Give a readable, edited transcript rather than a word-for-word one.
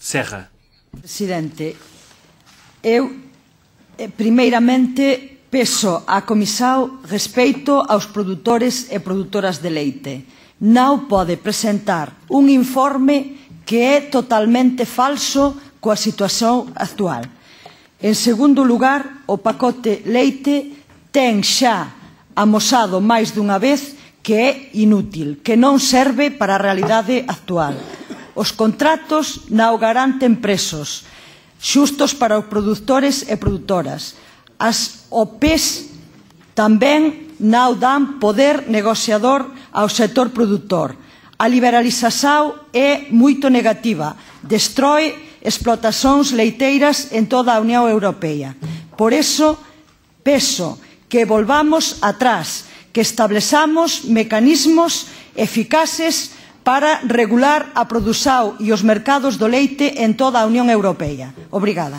Serra. Presidente, eu, primeiramente, peso á Comisión respeito aos produtores e produtoras de leite. Non pode presentar un informe que é totalmente falso coa situación actual. En segundo lugar, o pacote leite ten xa amosado máis dunha vez que é inútil, que non serve para a realidade actual. Os contratos non garanten prezos xustos para os produtores e produtoras. As OPEs tamén non dan poder negociador ao sector produtor. A liberalización é moito negativa, destroe explotacións leiteiras en toda a Unión Europea. Por iso, peso que volvamos atrás, que establezamos mecanismos eficaces para regular a produción e os mercados do leite en toda a Unión Europea. Obrigada.